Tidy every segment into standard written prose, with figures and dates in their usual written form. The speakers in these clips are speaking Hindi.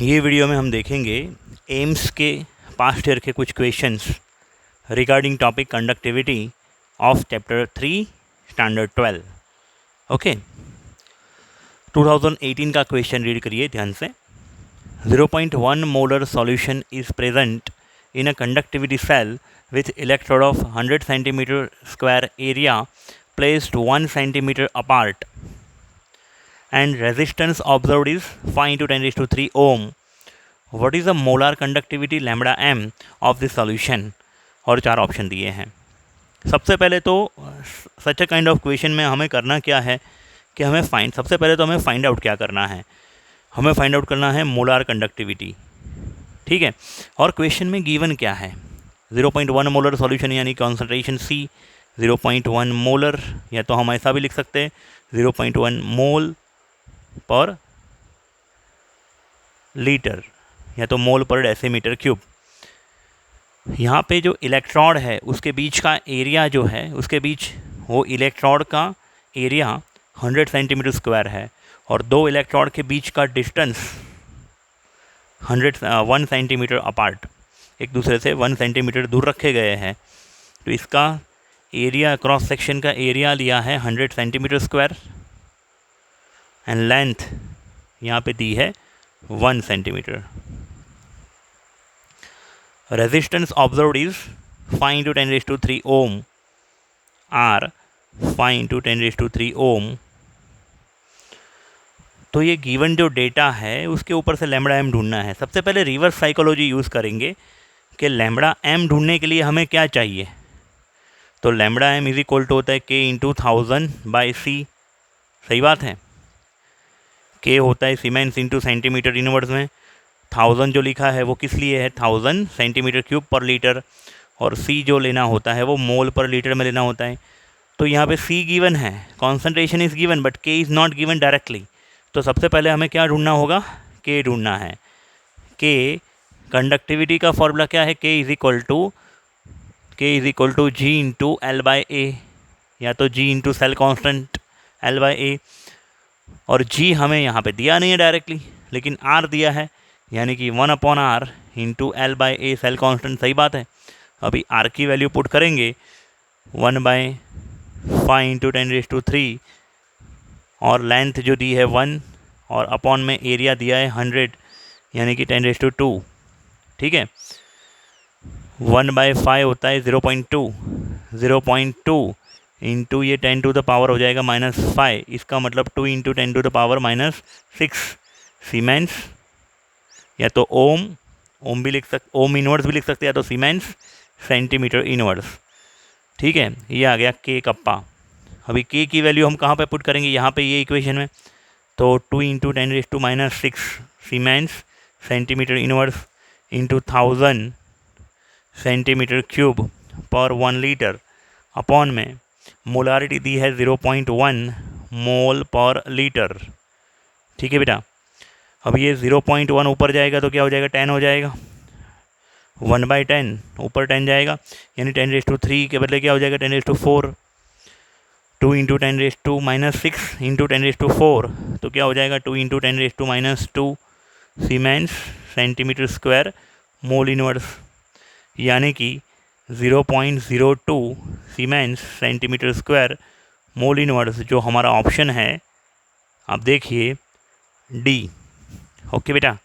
ये वीडियो में हम देखेंगे एम्स के पास्ट ईयर के कुछ questions regarding topic conductivity of chapter 3 standard 12। Okay, 2018 का क्वेश्चन रीड करिए ध्यान से। 0.1 molar solution is present in a conductivity cell with electrode of 100 centimetre square area placed 1 centimetre apart and resistance observed is 5 into 10 raised to 3 ohm. What is the molar conductivity lambda m of this solution? और 4 ऑप्शन दिए हैं। सबसे पहले तो सच अ काइंड ऑफ क्वेश्चन में हमें करना क्या है कि सबसे पहले तो हमें फाइंड आउट क्या करना है। हमें फाइंड आउट करना है मोलार कंडक्टिविटी, ठीक है। और क्वेश्चन में गिवन क्या है, 0.1 मोलर सॉल्यूशन यानी कॉन्सेंट्रेशन C 0.1 मोलर, या तो हम ऐसा भी लिख सकते हैं 0.1 मोल पर लीटर, या तो मोल पर डेसीमीटर क्यूब। यहाँ पे जो इलेक्ट्रोड है उसके बीच का एरिया जो है, उसके बीच वो इलेक्ट्रोड का एरिया 100 सेंटीमीटर स्क्वायर है और दो इलेक्ट्रोड के बीच का डिस्टेंस 1 सेंटीमीटर अपार्ट, एक दूसरे से 1 सेंटीमीटर दूर रखे गए हैं। तो इसका एरिया, क्रॉस सेक्शन का एरिया लिया है 100 सेंटीमीटर स्क्वायर एंड लेंथ यहाँ पे दी है 1 centimetre. Resistance observed is 5 into 10 raised to 3 ohm, R 5 into 10 raised to 3 ohm. तो ये गिवन जो डेटा है उसके ऊपर से लैम्बडा एम ढूंढना है। सबसे पहले रिवर्स साइकोलॉजी यूज़ करेंगे कि लैम्बडा एम ढूंढने के लिए हमें क्या चाहिए। तो lambda m is equal to होता है के इंटू 1000/c, सही बात है। के होता है सीमेंस इंटू सेंटीमीटर इनवर्स में, 1000 जो लिखा है वो किस लिए है, 1000 सेंटीमीटर क्यूब पर लीटर, और सी जो लेना होता है वो मोल पर लीटर में लेना होता है। तो यहाँ पे सी गिवन है, कॉन्सेंट्रेशन इज़ गिवन बट के इज़ नॉट गिवन डायरेक्टली। तो सबसे पहले हमें क्या ढूंढना होगा, के ढूंढना है। के कंडक्टिविटी का फॉर्मूला क्या है, K is equal to G into L/A, या तो जी इंटू सेल कॉन्स्टेंट L/A। और जी हमें यहाँ पे दिया नहीं है डायरेक्टली, लेकिन आर दिया है, यानी कि 1/r into L/A cell constant, सही बात है। अभी आर की वैल्यू पुट करेंगे 1/5 इंटू 10⁻³ और लेंथ जो दी है 1 और अपॉन में एरिया दिया है 100 यानी कि 10⁻², ठीक है। 1/5 होता है 0.2 इंटू ये 10 टू द पावर हो जाएगा -5, इसका मतलब 2 इंटू 10 टू द पावर -6 सीमेंस, या तो ओम भी लिख सकते, ओम इनवर्स भी लिख सकते हैं, या तो सीमेंस सेंटीमीटर इनवर्स, ठीक है। ये आ गया के कप्पा। अभी के की वैल्यू हम कहाँ पे पुट करेंगे, यहाँ पे ये इक्वेशन में। तो 2 into 10⁻⁻6 siemens centimetre inverse into 1000 centimetre cube पर 1 लीटर अपॉन में मोलारिटी दी है 0.1 मोल पर लीटर, ठीक है बेटा। अब ये 0.1 ऊपर जाएगा तो क्या हो जाएगा, 10 हो जाएगा, 1/10 ऊपर 10 जाएगा, यानी 10⁻³ के बदले क्या हो जाएगा 10⁻⁴। 2 इंटू 10⁻⁻6 इंटू 10⁻⁴, तो क्या हो जाएगा 2 into 10⁻⁻² siemens centimetre square mole inverse, यानी कि 0.02 siemens centimetre square mole inverse, जो हमारा ऑप्शन है आप देखिए डी। ओके बेटा।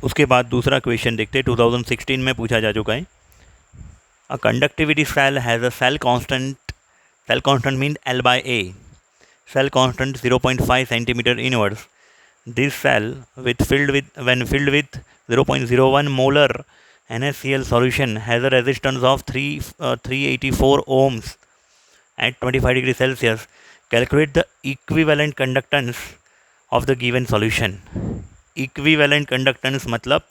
उसके बाद दूसरा क्वेश्चन देखते हैं, 2016 में पूछा जा चुका है। A conductivity cell has a cell constant mean L/A, cell constant 0.5 centimetre inverse. This cell when filled with 0.01 molar NaCl solution has a resistance of 384 ohms at 25 degrees Celsius. Calculate the equivalent conductance of the given solution. Equivalent conductance मतलब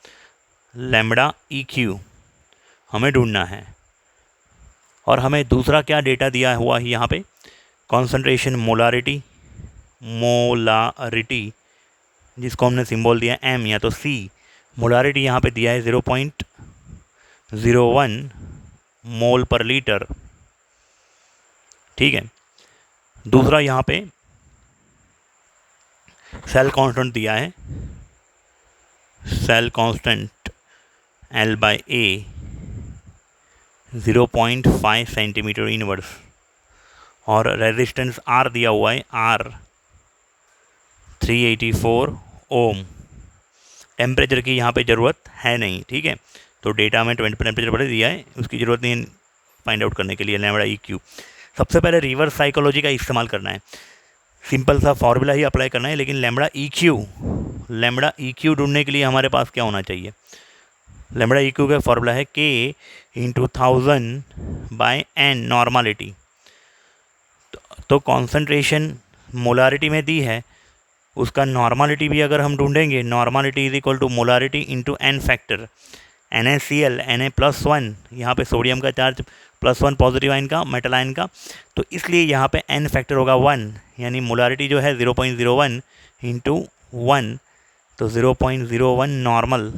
lambda EQ हमें ढूंढना है। और हमें दूसरा क्या डेटा दिया हुआ है यहाँ पे, कॉन्सेंट्रेशन मोलारिटी जिसको हमने सिंबल दिया एम या तो सी, मोलारिटी यहाँ पे दिया है 0.01 मोल पर लीटर, ठीक है। दूसरा यहाँ पे सेल कांस्टेंट दिया है, cell constant L by A 0.5 centimetre inverse, और रेजिस्टेंस R दिया हुआ है R 384 ओम। टेम्परेचर की यहाँ पे ज़रूरत है नहीं, ठीक है। तो डेटा में टेम्परेचर बढ़ दिया है, उसकी ज़रूरत नहीं फाइंड आउट करने के लिए लैम्बडा EQ। सबसे पहले रिवर्स साइकोलॉजी का इस्तेमाल करना है, सिंपल सा फॉर्मूला ही अप्लाई करना है। लेकिन लैम्बडा EQ ढूंढने के लिए हमारे पास क्या होना चाहिए? लैम्बडा EQ का फॉर्मूला है K into 1000 by N normality. तो कॉन्सेंट्रेशन मोलारिटी में दी है, उसका नॉर्मलिटी भी अगर हम ढूंढेंगे, normality is equal to molarity into N factor, NaCl Na+1, यहाँ पे सोडियम का चार्ज +1 पॉजिटिव आयन का, मेटल आयन का, तो इसलिए यहाँ पे N फैक्टर होगा 1, यानी मोलारिटी जो है 0.01 इंटू 1, तो 0.01 नॉर्मल,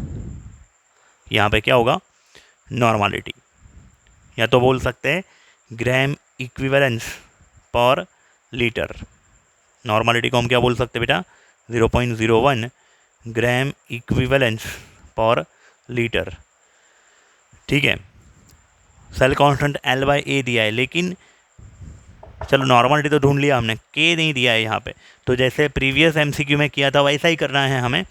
यहाँ पे क्या होगा? नॉर्मलिटी। या तो बोल सकते हैं ग्राम इक्विवेलेंस पर लीटर। नॉर्मलिटी को हम क्या बोल सकते हैं बेटा? 0.01 ग्राम इक्विवेलेंस पर लीटर, ठीक है। Cell constant L by A दिया है, लेकिन चलो नॉर्मलिटी तो ढूंढ लिया हमने, K नहीं दिया है यहाँ पे। तो जैसे प्रीवियस MCQ में किया था वैसा ही करना है हमें।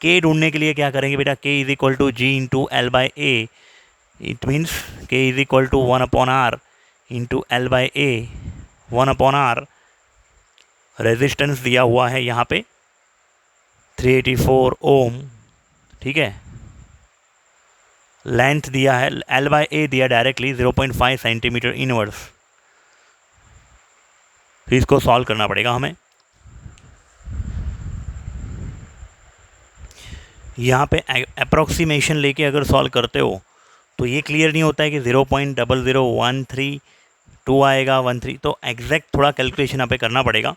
K ढूंढने के लिए क्या करेंगे बेटा? K is equal to G into L by A, it means K is equal to 1/R into L by A, 1/R। Resistance दिया हुआ है यहाँ पे 384 ओम, ठीक है। लेंथ दिया है, L बाय A दिया डायरेक्टली 0.5 सेंटीमीटर इनवर्स। फिर इसको सॉल्व करना पड़ेगा हमें। यहाँ पे अप्रोक्सीमेशन लेके अगर सॉल्व करते हो तो ये क्लियर नहीं होता है कि 0.0013 आएगा 13, तो एग्जैक्ट थोड़ा कैलकुलेशन यहाँ पे करना पड़ेगा,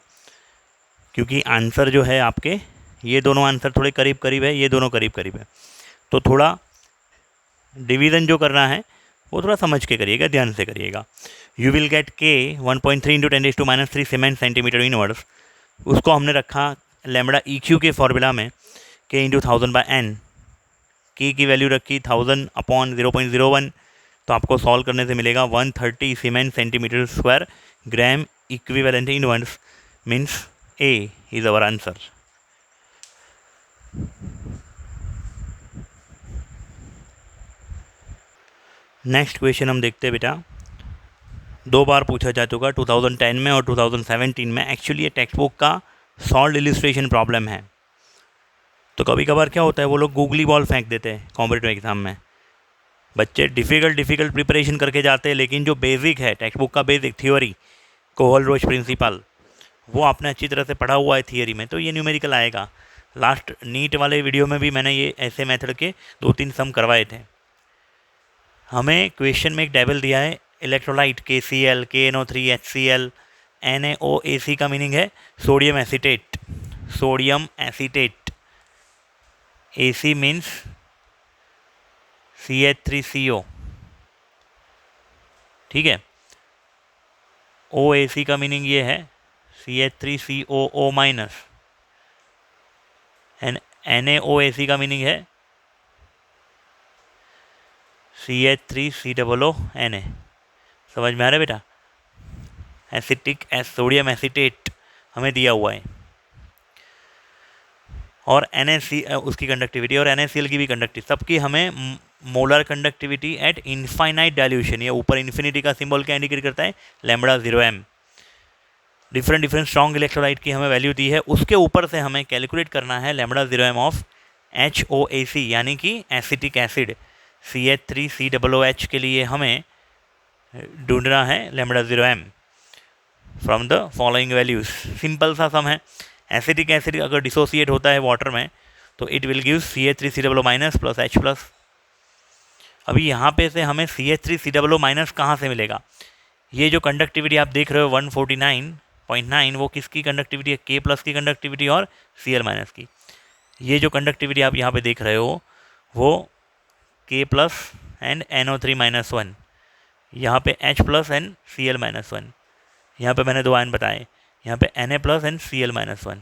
क्योंकि आंसर जो है आपके, ये दोनों आंसर थोड़े करीब करीब है, ये दोनों करीब करीब है। तो थोड़ा डिवीज़न जो करना है वो थोड़ा समझ के करिएगा, ध्यान से करिएगा। You will get K 1.3 into 10⁻³ siemens centimetre inverse. उसको हमने रखा लैम्बडा EQ के फॉर्मूला में K into 1000 by N। K की वैल्यू रखी 1000/0.01, तो आपको सॉल्व करने से मिलेगा 130 siemens centimetre square gram equivalent inverse, means A is our answer. Next question हम देखते हैं बेटा, 2 बार पूछा जा चुका, 2010 में और 2017 में। एक्चुअली ये टेक्स्ट बुक का सॉल्व इलिस्ट्रेशन प्रॉब्लम है। तो कभी कभार क्या होता है, वो लोग गूगली बॉल फेंक देते हैं कॉम्पिटिटिव एग्जाम में। बच्चे डिफ़िकल्ट प्रिपरेशन करके जाते हैं, लेकिन जो बेसिक है टेक्स्ट बुक का, बेसिक थ्योरी, कोहलरोच प्रिंसिपल, वो आपने अच्छी तरह से पढ़ा हुआ है थियरी में, तो ये न्यूमेरिकल आएगा। लास्ट नीट वाले वीडियो में भी मैंने ये ऐसे मेथड के 2-3 सम करवाए थे। हमें क्वेश्चन में एक टेबल दिया है, electrolyte KCl, KNO3, HCl, NaOAC का मीनिंग है sodium acetate, sodium acetate. AC means CH3CO, ठीक है। OAC का मीनिंग ये है CH3COO माइनस, एंड NaOAC का मीनिंग है CH3COO Na। समझ में आ रहा है बेटा? एसिटिक सोडियम एसीटेट हमें दिया हुआ है, और NaC उसकी कंडक्टिविटी, और NaCl की भी कंडक्टिविटी, सबकी हमें molar conductivity eight infinite dilution. ये ऊपर इन्फिनिटी का सिंबल क्या इंडिकेट करता है? Lambda 0m। Different strong electrolyte की हमें वैल्यू दी है, उसके ऊपर से हमें कैलकुलेट करना है लैम्बडा 0m ऑफ HOAC, यानी कि एसिटिक एसिड। CH3COOH के लिए हमें ढूंढना है lambda 0m from the following values. Simple सा सम है। एसिटिक एसिड अगर डिसोसिएट होता है वाटर में तो it will give CH3COO minus plus H plus. अभी यहाँ पे से हमें CH3COO माइनस कहाँ से मिलेगा? ये जो कंडक्टिविटी आप देख रहे हो 149.9, वो किसकी कंडक्टिविटी है? K प्लस की कंडक्टिविटी और Cl माइनस की। ये जो कंडक्टिविटी आप यहाँ पे देख रहे हो वो K plus and NO3 minus 1, यहाँ पे H plus and Cl minus 1, यहाँ पे मैंने 2 आयन बताए, यहाँ पे Na+ एंड Cl-1।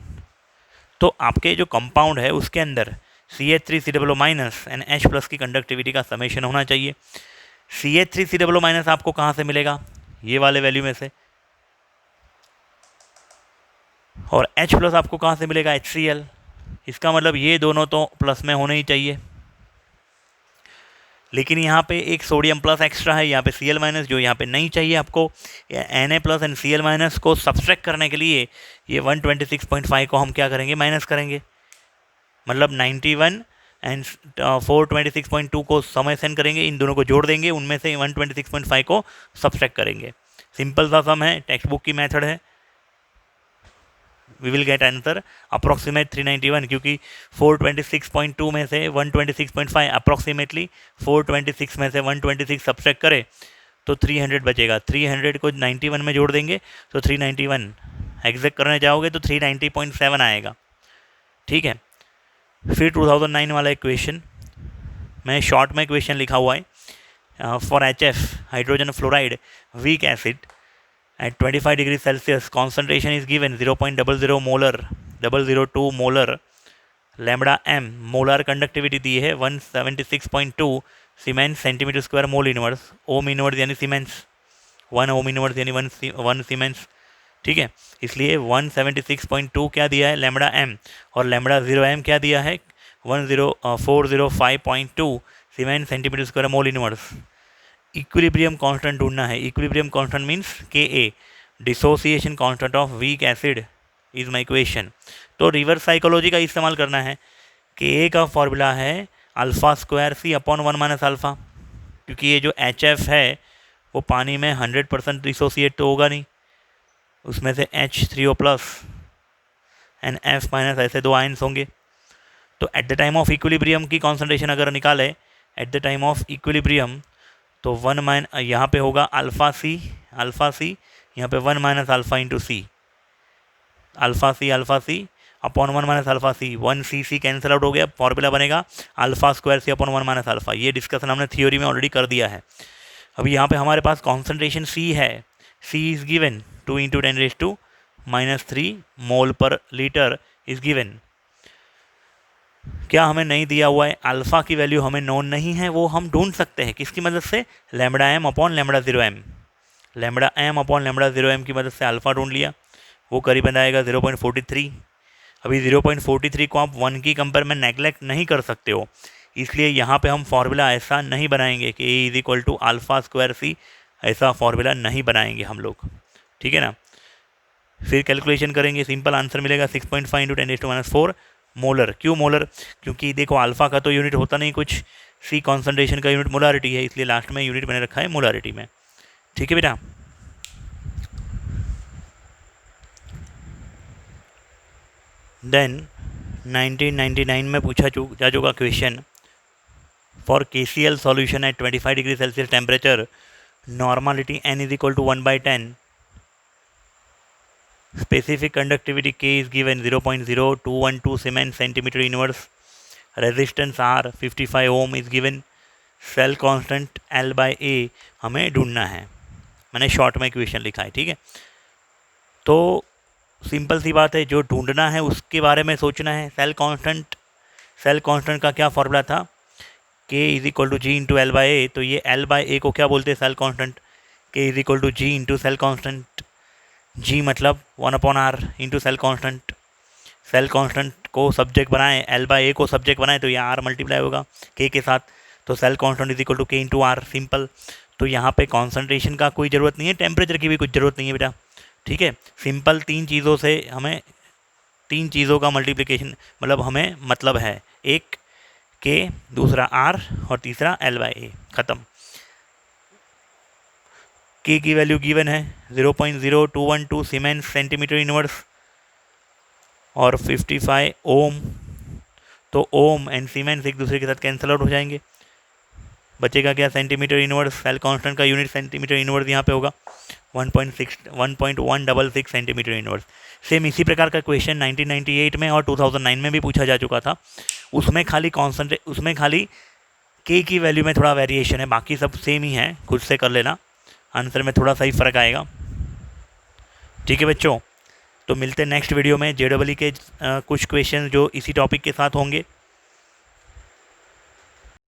तो आपके जो कंपाउंड है उसके अंदर CH3COO- एंड H+ की कंडक्टिविटी का समेशन होना चाहिए। CH3COO- आपको कहाँ से मिलेगा, ये वाले वैल्यू में से, और H+ आपको कहाँ से मिलेगा, HCl। इसका मतलब ये दोनों तो प्लस में होने ही चाहिए, लेकिन यहाँ पे एक सोडियम प्लस एक्स्ट्रा है, यहाँ पे Cl- जो यहाँ पे नहीं चाहिए आपको। Na+ एंड Cl- को सब्सट्रैक्ट करने के लिए ये 126.5 को हम क्या करेंगे, माइनस करेंगे। मतलब 91 एंड 426.2 को समेशन करेंगे, इन दोनों को जोड़ देंगे, उनमें से 126.5 को सब्सट्रैक्ट करेंगे। सिंपल सा सम है, टेक्स्ट बुक की मेथड है। We will get answer approximate 391, क्योंकि 426.2 में से 126.5 अप्रॉक्सीमेटली 426 में से 126 सब्सट्रैक्ट करें तो 300 बचेगा। 300 को 91 में जोड़ देंगे तो 391, एग्जैक्ट करने जाओगे तो 390.7 आएगा। ठीक है, फिर 2009 वाला एक क्वेश्चन, मैं शॉर्ट में क्वेश्चन लिखा हुआ है। For HF hydrogen fluoride weak acid at 25 degrees Celsius concentration is given 0.00 molar 002 molar lambda m, molar conductivity दी है 176.2 siemens centimetre square mole inverse, ohm inverse यानी सीमेंस, 1 ओम इनवर्स यानी 1 सीमेंस। ठीक है, इसलिए 176.2 क्या दिया है, लैम्बडा m, और लैम्बडा 0m क्या दिया है, 405.2 siemens centimetre square mole inverse. Equilibrium constant ढूंढना है। Equilibrium constant means Ka, dissociation constant of weak acid is my equation. तो रिवर्स साइकोलॉजी का इस्तेमाल करना है। Ka का फॉर्मूला है α²C/1 - अल्फ़ा, क्योंकि ये जो HF है वो पानी में 100% डिसोसिएट तो होगा नहीं, उसमें से H3O+ एंड F- ऐसे 2 आयन्स होंगे। तो at the time of equilibrium की कॉन्सेंट्रेशन अगर निकाले, at the time of equilibrium, तो 1 यहाँ पे होगा अल्फ़ा सी, यहाँ पे 1 - अल्फ़ा इंटू सी, अल्फ़ा सी अपॉन 1 - अल्फ़ा सी, 1 C कैंसिल आउट हो गया, फॉर्मूला बनेगा α²C/1 - अल्फ़ा। ये डिस्कशन हमने थ्योरी में ऑलरेडी कर दिया है। अभी यहाँ पे हमारे पास कॉन्सेंट्रेशन C है, C इज़ गिवन 2 × 10⁻³ मोल पर लीटर इज़ गिवन। क्या हमें नहीं दिया हुआ है, अल्फ़ा की वैल्यू हमें नोन नहीं है, वो हम ढूंढ सकते हैं किसकी मदद से, lambda m/λ 0m, lambda m/λ 0m की मदद से अल्फ़ा ढूंढ लिया, वो करीबन आएगा 0.43। अभी 0.43 को आप 1 की कंपेयर में नेगलेक्ट नहीं कर सकते हो, इसलिए यहाँ पे हम फॉर्मूला ऐसा नहीं बनाएंगे कि A = α²C, ऐसा फॉर्मूला नहीं बनाएंगे हम लोग। ठीक है ना, फिर कैलकुलेशन करेंगे, सिंपल आंसर मिलेगा 6.5 × 10⁻⁴ मोलर। क्यों मोलर, क्योंकि देखो अल्फ़ा का तो यूनिट होता नहीं कुछ, C कॉन्सेंट्रेशन का यूनिट मोलारिटी है, इसलिए लास्ट में यूनिट मैंने रखा है मोलारिटी में। ठीक है बेटा, देन 1999 में पूछा जा चुका question, for KCl solution at 25 degree Celsius temperature, normality n = 1/10, specific conductivity K is given 0.0212 siemens centimetre inverse, resistance R 55 ohm is given, cell constant L/A हमें ढूंढना है। मैंने शॉर्ट में इक्वेशन लिखा है। ठीक है, तो सिंपल सी बात है, जो ढूंढना है उसके बारे में सोचना है। सेल कांस्टेंट का क्या फॉर्मूला था, K = G × L/A, तो ये L/A को क्या बोलते हैं, cell constant. K = G × cell constant, G मतलब 1/R into cell constant. Cell constant को सब्जेक्ट बनाएं, L/A को सब्जेक्ट बनाएं, तो ये R मल्टीप्लाई होगा K के साथ, तो cell constant is equal to K × R, simple. तो यहाँ पे कॉन्सेंट्रेशन का कोई ज़रूरत नहीं है, टेम्परेचर की भी कुछ ज़रूरत नहीं है बेटा। ठीक है, सिंपल 3 चीज़ों से हमें 3 चीज़ों का मल्टीप्लिकेशन हमें मतलब है, एक K, दूसरा R और तीसरा L/A, ख़त्म। K की वैल्यू गिवन है 0.0212 सीमेंस सेंटीमीटर इनवर्स और 55 ओम, तो ओम एंड सीमेंस एक दूसरे के साथ कैंसिल आउट हो जाएंगे, बचेगा क्या, सेंटीमीटर इनवर्स। सेल कांस्टेंट का यूनिट सेंटीमीटर इनवर्स यहाँ पे होगा 1.166 सेंटीमीटर इनवर्स। सेम इसी प्रकार का क्वेश्चन 1998 में और 2009 में भी पूछा जा चुका था। उसमें खाली K की वैल्यू में थोड़ा वेरिएशन है, बाकी सब सेम ही है, खुद से कर लेना, आंसर में थोड़ा सा ही फ़र्क आएगा। ठीक है बच्चों, तो मिलते हैं नेक्स्ट वीडियो में JEE के कुछ क्वेश्चन जो इसी टॉपिक के साथ होंगे।